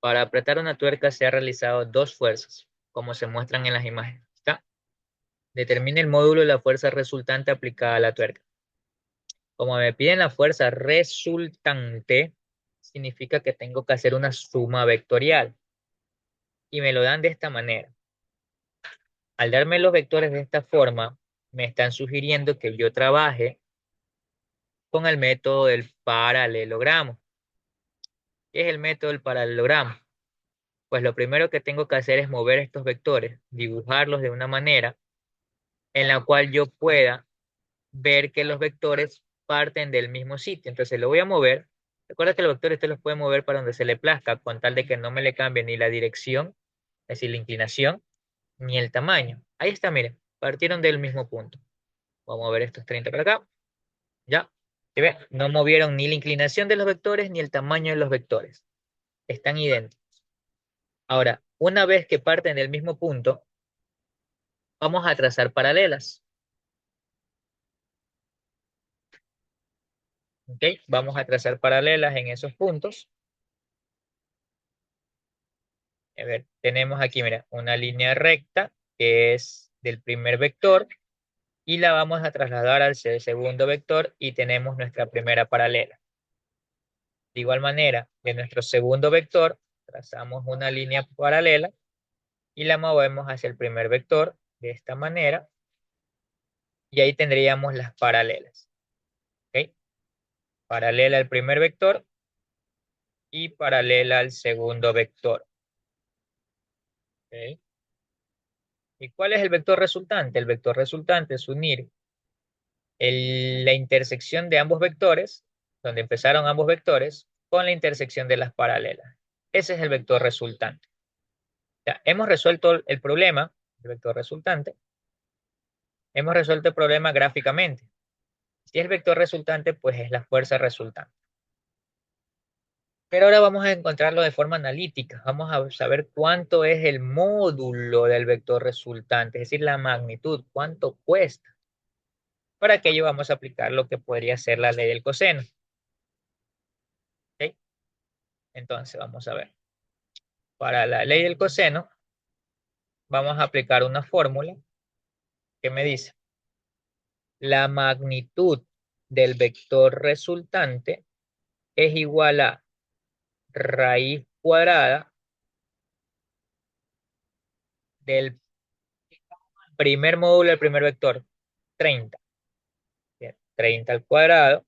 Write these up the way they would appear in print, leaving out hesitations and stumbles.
Para apretar una tuerca se han realizado dos fuerzas, como se muestran en las imágenes. ¿Está? Determine el módulo de la fuerza resultante aplicada a la tuerca. Como me piden la fuerza resultante, significa que tengo que hacer una suma vectorial. Y me lo dan de esta manera. Al darme los vectores de esta forma, me están sugiriendo que yo trabaje con el método del paralelogramo. ¿Qué es el método del paralelogramo? Pues lo primero que tengo que hacer es mover estos vectores, dibujarlos de una manera en la cual yo pueda ver que los vectores parten del mismo sitio. Entonces lo voy a mover. Recuerda que los vectores usted los puede mover para donde se le plazca, con tal de que no me le cambie ni la dirección, es decir, la inclinación, ni el tamaño. Ahí está, miren, partieron del mismo punto. Vamos a mover estos 30 para acá. ¿Ya? ¿Sí ve? No movieron ni la inclinación de los vectores ni el tamaño de los vectores. Están idénticos. Ahora, una vez que parten del mismo punto, vamos a trazar paralelas. ¿Ok? Vamos a trazar paralelas en esos puntos. A ver, tenemos aquí, mira, una línea recta que es del primer vector y la vamos a trasladar al segundo vector y tenemos nuestra primera paralela. De igual manera, de nuestro segundo vector, trazamos una línea paralela y la movemos hacia el primer vector de esta manera y ahí tendríamos las paralelas. ¿Ok? Paralela al primer vector y paralela al segundo vector. ¿Ok? ¿Y cuál es el vector resultante? El vector resultante es unir la intersección de ambos vectores, donde empezaron ambos vectores, con la intersección de las paralelas. Ese es el vector resultante. Ya, hemos resuelto el problema, el vector resultante. Hemos resuelto el problema gráficamente. Si es el vector resultante, pues es la fuerza resultante. Pero ahora vamos a encontrarlo de forma analítica. Vamos a saber cuánto es el módulo del vector resultante, es decir, la magnitud, cuánto cuesta. Para aquello vamos a aplicar lo que podría ser la ley del coseno. ¿Ok? Entonces, vamos a ver. Para la ley del coseno, vamos a aplicar una fórmula que me dice la magnitud del vector resultante es igual a raíz cuadrada del primer módulo del primer vector, 30. Bien, 30 al cuadrado,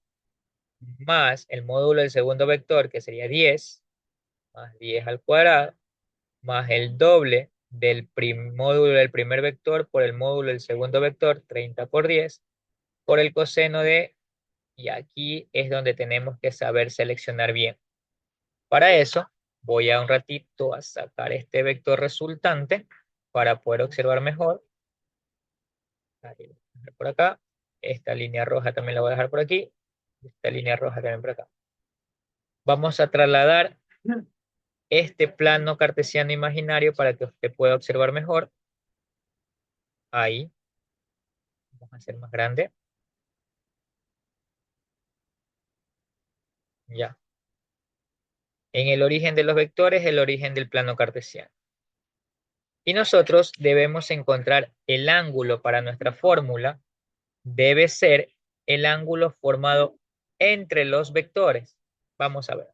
más el módulo del segundo vector, que sería 10, más 10 al cuadrado, más el doble del módulo del primer vector por el módulo del segundo vector, 30 por 10, por el coseno de, y aquí es donde tenemos que saber seleccionar bien. Para eso, voy a un ratito a sacar este vector resultante para poder observar mejor. Ahí lo voy a dejar por acá. Esta línea roja también la voy a dejar por aquí. Esta línea roja también por acá. Vamos a trasladar este plano cartesiano imaginario para que usted pueda observar mejor. Ahí. Vamos a hacer más grande. Ya. En el origen de los vectores, el origen del plano cartesiano. Y nosotros debemos encontrar el ángulo para nuestra fórmula. Debe ser el ángulo formado entre los vectores. Vamos a ver.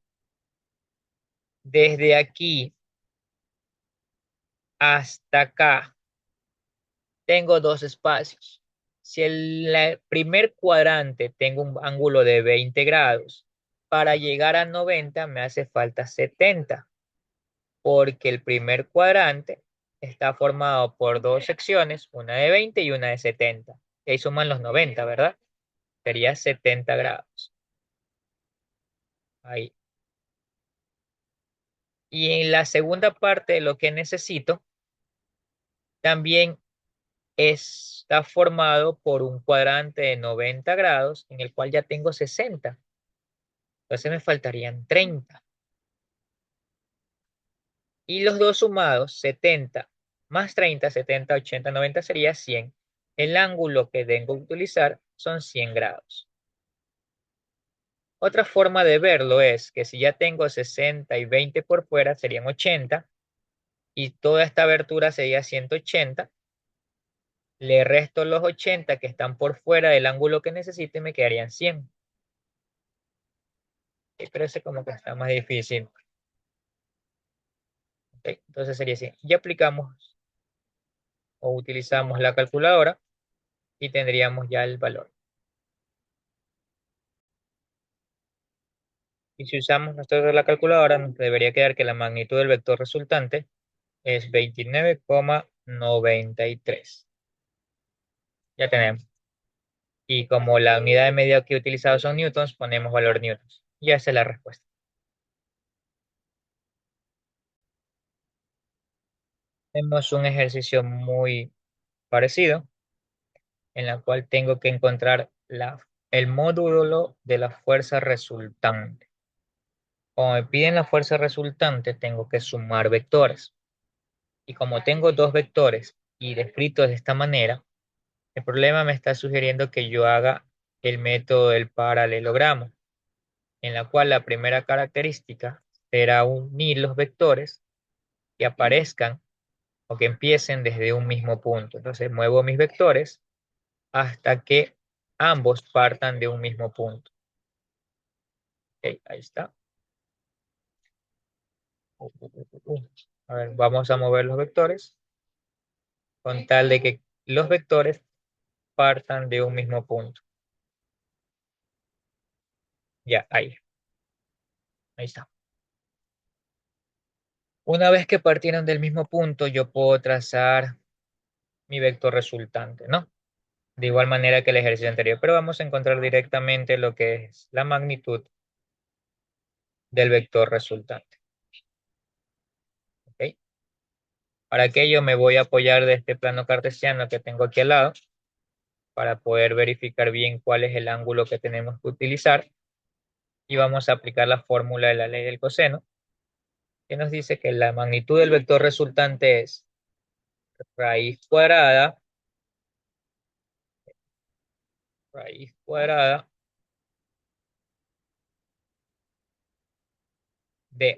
Desde aquí hasta acá tengo dos espacios. Si el primer cuadrante tengo un ángulo de 20 grados, para llegar a 90 me hace falta 70, porque el primer cuadrante está formado por dos secciones, una de 20 y una de 70. Y ahí suman los 90, ¿verdad? Sería 70 grados. Ahí. Y en la segunda parte de lo que necesito, también está formado por un cuadrante de 90 grados, en el cual ya tengo 60. Entonces me faltarían 30. Y los dos sumados, 70 más 30, 70, 80, 90 sería 100. El ángulo que tengo que utilizar son 100 grados. Otra forma de verlo es que si ya tengo 60 y 20 por fuera, serían 80, y toda esta abertura sería 180. Le resto los 80 que están por fuera del ángulo que necesite y me quedarían 100. Y parece como que está más difícil. Ok, entonces sería así. Y aplicamos o utilizamos la calculadora y tendríamos ya el valor. Y si usamos nosotros la calculadora, nos debería quedar que la magnitud del vector resultante es 29,93. Ya tenemos. Y como la unidad de medida que he utilizado son newtons, ponemos valor newtons. Y esa es la respuesta. Tenemos un ejercicio muy parecido, en la cual tengo que encontrar el módulo de la fuerza resultante. Como me piden la fuerza resultante, tengo que sumar vectores. Y como tengo dos vectores y descritos de esta manera, el problema me está sugiriendo que yo haga el método del paralelogramo, en la cual la primera característica será unir los vectores que aparezcan o que empiecen desde un mismo punto. Entonces muevo mis vectores hasta que ambos partan de un mismo punto. Ok, ahí está. A ver, vamos a mover los vectores con tal de que los vectores partan de un mismo punto. Ya, ahí está. Una vez que partieron del mismo punto, yo puedo trazar mi vector resultante, ¿no? De igual manera que el ejercicio anterior, pero vamos a encontrar directamente lo que es la magnitud del vector resultante. ¿Ok? Para aquello me voy a apoyar de este plano cartesiano que tengo aquí al lado para poder verificar bien cuál es el ángulo que tenemos que utilizar, y vamos a aplicar la fórmula de la ley del coseno, que nos dice que la magnitud del vector resultante es raíz cuadrada de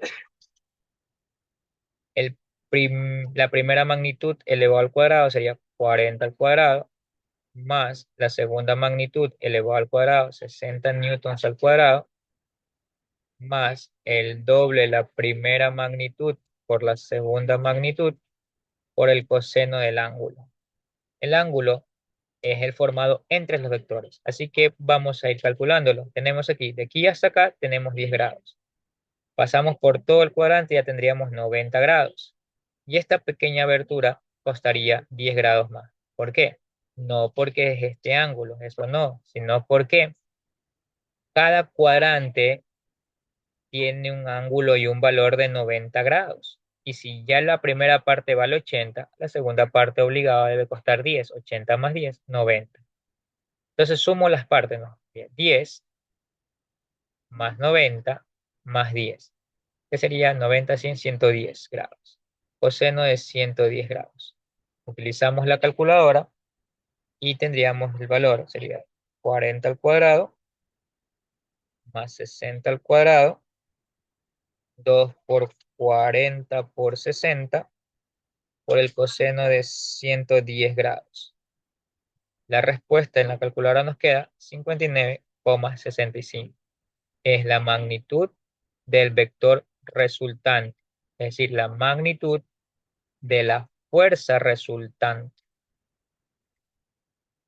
la primera magnitud elevado al cuadrado, sería 40 al cuadrado, más la segunda magnitud elevado al cuadrado, 60 newtons al cuadrado, más el doble de la primera magnitud por la segunda magnitud por el coseno del ángulo. El ángulo es el formado entre los vectores, así que vamos a ir calculándolo. Tenemos aquí, de aquí hasta acá, tenemos 10 grados. Pasamos por todo el cuadrante y ya tendríamos 90 grados. Y esta pequeña abertura costaría 10 grados más. ¿Por qué? No porque es este ángulo, eso no, sino porque cada cuadrante tiene un ángulo y un valor de 90 grados. Y si ya la primera parte vale 80, la segunda parte obligada debe costar 10. 80 más 10, 90. Entonces sumo las partes, ¿no? Bien, 10 más 90 más 10, que sería 90, 100, 110 grados. Coseno de 110 grados. Utilizamos la calculadora y tendríamos el valor, sería 40 al cuadrado más 60 al cuadrado, 2 por 40 por 60 por el coseno de 110 grados. La respuesta en la calculadora nos queda 59,65. Es la magnitud del vector resultante, es decir, la magnitud de la fuerza resultante.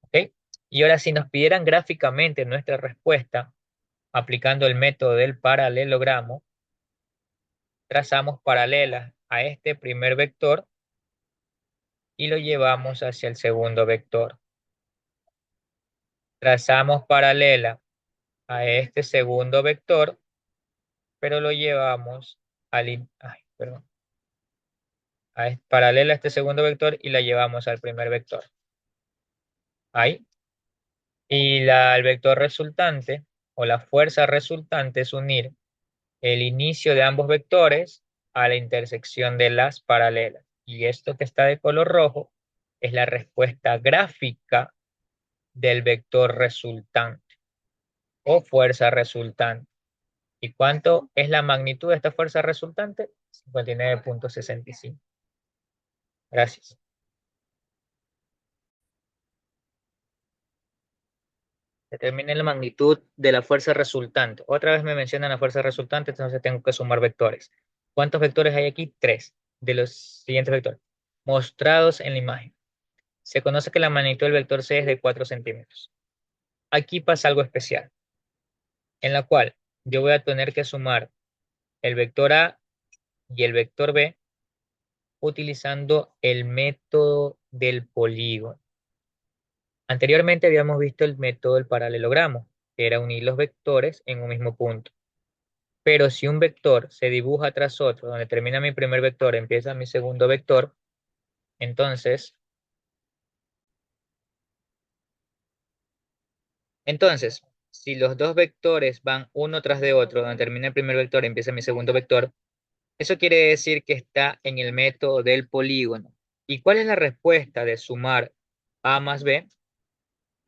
¿Ok? Y ahora, si nos pidieran gráficamente nuestra respuesta, aplicando el método del paralelogramo, trazamos paralelas a este primer vector y lo llevamos hacia el segundo vector. Trazamos paralela a este segundo vector, pero lo llevamos perdón, paralela a este segundo vector y la llevamos al primer vector. Ahí. Y el vector resultante o la fuerza resultante es unir el inicio de ambos vectores a la intersección de las paralelas. Y esto que está de color rojo es la respuesta gráfica del vector resultante o fuerza resultante. ¿Y cuánto es la magnitud de esta fuerza resultante? 59,65. Gracias. Determine la magnitud de la fuerza resultante. Otra vez me mencionan la fuerza resultante, entonces tengo que sumar vectores. ¿Cuántos vectores hay aquí? Tres de los siguientes vectores mostrados en la imagen. Se conoce que la magnitud del vector C es de 4 centímetros. Aquí pasa algo especial, en la cual yo voy a tener que sumar el vector A y el vector B utilizando el método del polígono. Anteriormente habíamos visto el método del paralelogramo, que era unir los vectores en un mismo punto. Pero si un vector se dibuja tras otro, donde termina mi primer vector, empieza mi segundo vector, entonces, si los dos vectores van uno tras de otro, donde termina el primer vector, empieza mi segundo vector, eso quiere decir que está en el método del polígono. ¿Y cuál es la respuesta de sumar A más B?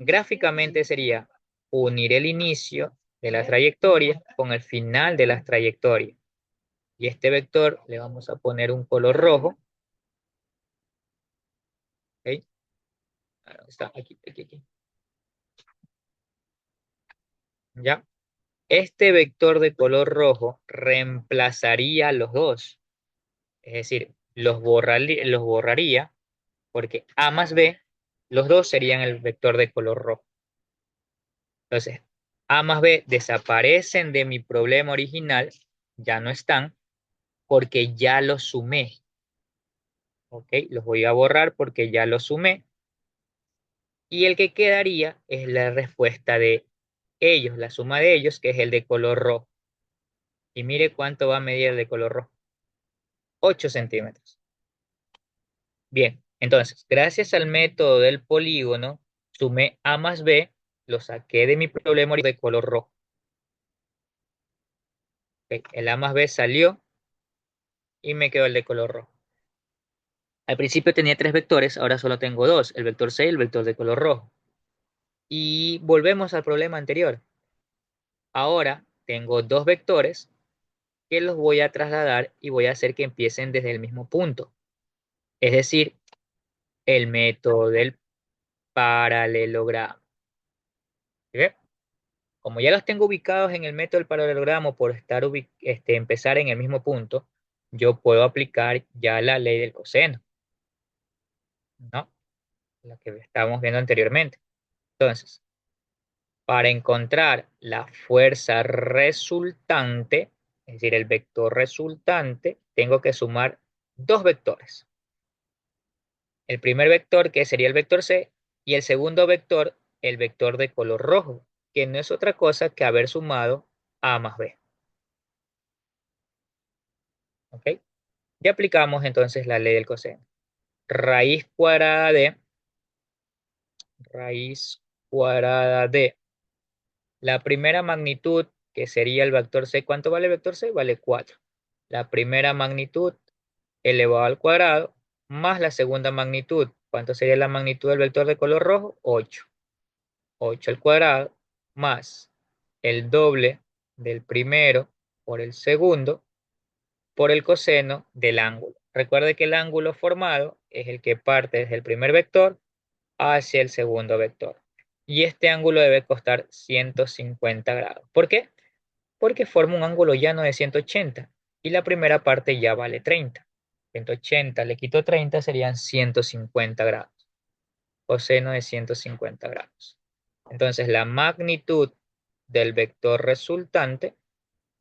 Gráficamente sería unir el inicio de la trayectoria con el final de las trayectorias. Y este vector le vamos a poner un color rojo. ¿Ok? Está aquí, aquí, aquí. ¿Ya? Este vector de color rojo reemplazaría los dos. Es decir, los borraría porque A más B, los dos serían el vector de color rojo. Entonces, A más B desaparecen de mi problema original, ya no están, porque ya los sumé. ¿Ok? Los voy a borrar porque ya los sumé. Y el que quedaría es la respuesta de ellos, la suma de ellos, que es el de color rojo. Y mire cuánto va a medir el de color rojo. 8 centímetros. Bien, entonces, gracias al método del polígono, sumé A más B, lo saqué de mi problema de color rojo. ¿Ok? El A más B salió y me quedó el de color rojo. Al principio tenía tres vectores, ahora solo tengo dos, el vector C y el vector de color rojo. Y volvemos al problema anterior. Ahora tengo dos vectores que los voy a trasladar y voy a hacer que empiecen desde el mismo punto. Es decir, el método del paralelogramo. ¿Sí? Como ya los tengo ubicados en el método del paralelogramo por empezar en el mismo punto, yo puedo aplicar ya la ley del coseno, ¿no? La que estábamos viendo anteriormente. Entonces, para encontrar la fuerza resultante, es decir, el vector resultante, tengo que sumar dos vectores. El primer vector, que sería el vector C, y el segundo vector, el vector de color rojo, que no es otra cosa que haber sumado A más B. ¿Ok? Ya aplicamos entonces la ley del coseno. Raíz cuadrada de la primera magnitud, que sería el vector C. ¿Cuánto vale el vector C? Vale 4. La primera magnitud elevado al cuadrado más la segunda magnitud. ¿Cuánto sería la magnitud del vector de color rojo? 8. 8 al cuadrado más el doble del primero por el segundo por el coseno del ángulo. Recuerde que el ángulo formado es el que parte desde el primer vector hacia el segundo vector. Y este ángulo debe costar 150 grados. ¿Por qué? Porque forma un ángulo llano de 180 y la primera parte ya vale 30. 180 le quito 30 serían 150 grados. Coseno de 150 grados. Entonces la magnitud del vector resultante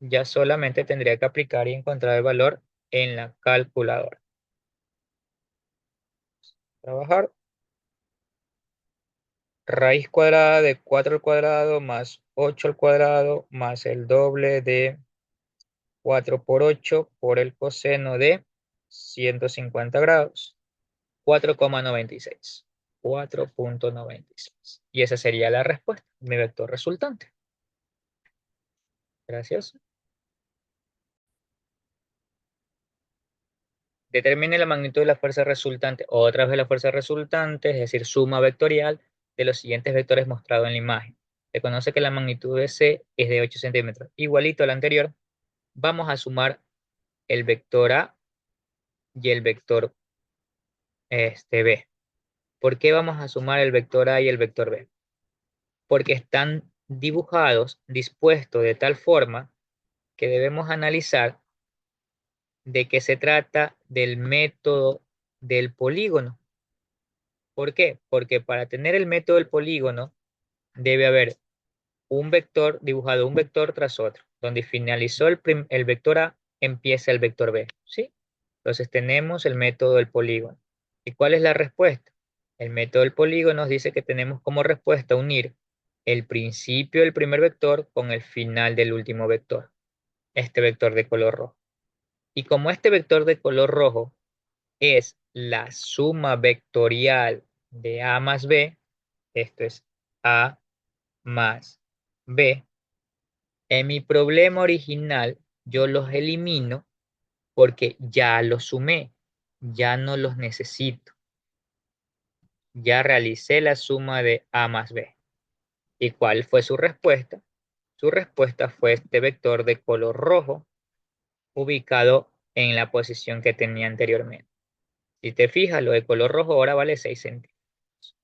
ya solamente tendría que aplicar y encontrar el valor en la calculadora. Trabajar. Raíz cuadrada de 4 al cuadrado más 8 al cuadrado más el doble de 4 por 8 por el coseno de 150 grados. 4,96. 4,96. Y esa sería la respuesta, mi vector resultante. Gracias. Determine la magnitud de la fuerza resultante, otra vez la fuerza resultante, es decir, suma vectorial de los siguientes vectores mostrados en la imagen. Se conoce que la magnitud de C es de 8 centímetros. Igualito al anterior, vamos a sumar el vector A y el vector B. ¿Por qué vamos a sumar el vector A y el vector B? Porque están dibujados, dispuestos de tal forma que debemos analizar de que se trata del método del polígono. ¿Por qué? Porque para tener el método del polígono debe haber un vector dibujado, un vector tras otro. Donde finalizó el vector A, empieza el vector B. ¿Sí? Entonces tenemos el método del polígono. ¿Y cuál es la respuesta? El método del polígono nos dice que tenemos como respuesta unir el principio del primer vector con el final del último vector. Este vector de color rojo. Y como este vector de color rojo es la suma vectorial de A más B, esto es A más B, en mi problema original yo los elimino porque ya los sumé, ya no los necesito, ya realicé la suma de A más B. ¿Y cuál fue su respuesta? Su respuesta fue este vector de color rojo ubicado en la posición que tenía anteriormente. Si te fijas, lo de color rojo ahora vale 6 centímetros.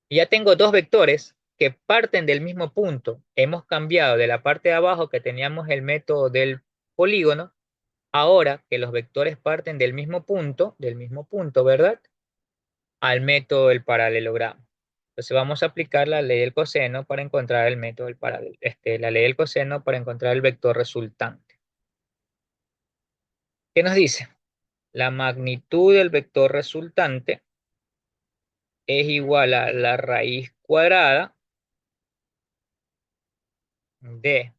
Y ya tengo dos vectores que parten del mismo punto. Hemos cambiado de la parte de abajo que teníamos el método del polígono. Ahora que los vectores parten del mismo punto, ¿verdad? Al método del paralelogramo. Entonces vamos a aplicar la ley del coseno para encontrar el método del la ley del coseno para encontrar el vector resultante. ¿Qué nos dice? La magnitud del vector resultante es igual a la raíz cuadrada de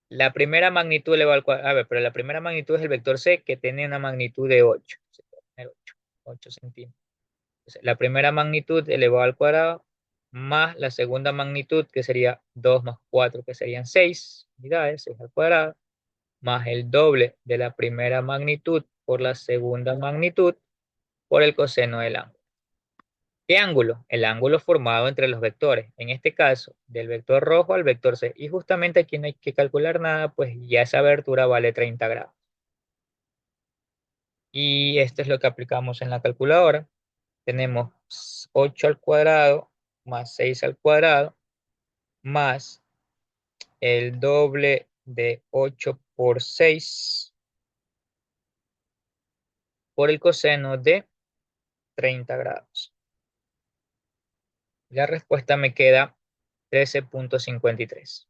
la primera magnitud elevado al cuadrado. A ver, pero la primera magnitud es el vector C que tiene una magnitud de 8. 8 centímetros. Entonces, la primera magnitud elevado al cuadrado más la segunda magnitud que sería 2 más 4 que serían 6 unidades, 6 al cuadrado, más el doble de la primera magnitud por la segunda magnitud por el coseno del ángulo. ¿Qué ángulo? El ángulo formado entre los vectores, en este caso, del vector rojo al vector C. Y justamente aquí no hay que calcular nada, pues ya esa abertura vale 30 grados. Y esto es lo que aplicamos en la calculadora. Tenemos 8 al cuadrado más 6 al cuadrado más el doble de 8 por 6 por el coseno de 30 grados. La respuesta me queda 13,53.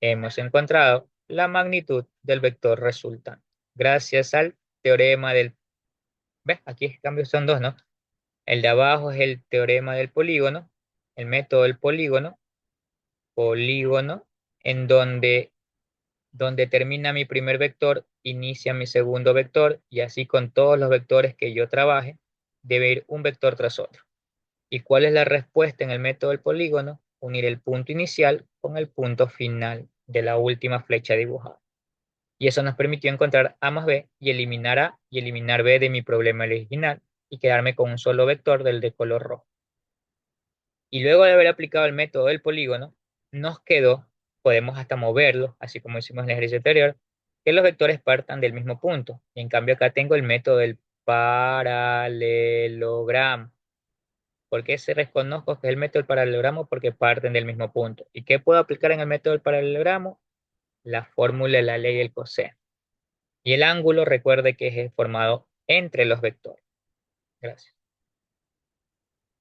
Hemos encontrado la magnitud del vector resultante. Gracias al teorema del... ¿Ves? Aquí en cambio son dos, ¿no? El de abajo es el teorema del polígono, el método del polígono, en donde termina mi primer vector, inicia mi segundo vector, y así con todos los vectores que yo trabaje, debe ir un vector tras otro. ¿Y cuál es la respuesta en el método del polígono? Unir el punto inicial con el punto final de la última flecha dibujada. Y eso nos permitió encontrar A más B y eliminar A y eliminar B de mi problema original y quedarme con un solo vector del de color rojo. Y luego de haber aplicado el método del polígono, nos quedó, podemos hasta moverlo, así como hicimos en el ejercicio anterior, que los vectores partan del mismo punto. Y en cambio acá tengo el método del paralelogramo. ¿Por qué se reconozco que es el método del paralelogramo? Porque parten del mismo punto. ¿Y qué puedo aplicar en el método del paralelogramo? La fórmula de la ley del coseno. Y el ángulo, recuerde que es formado entre los vectores. Gracias.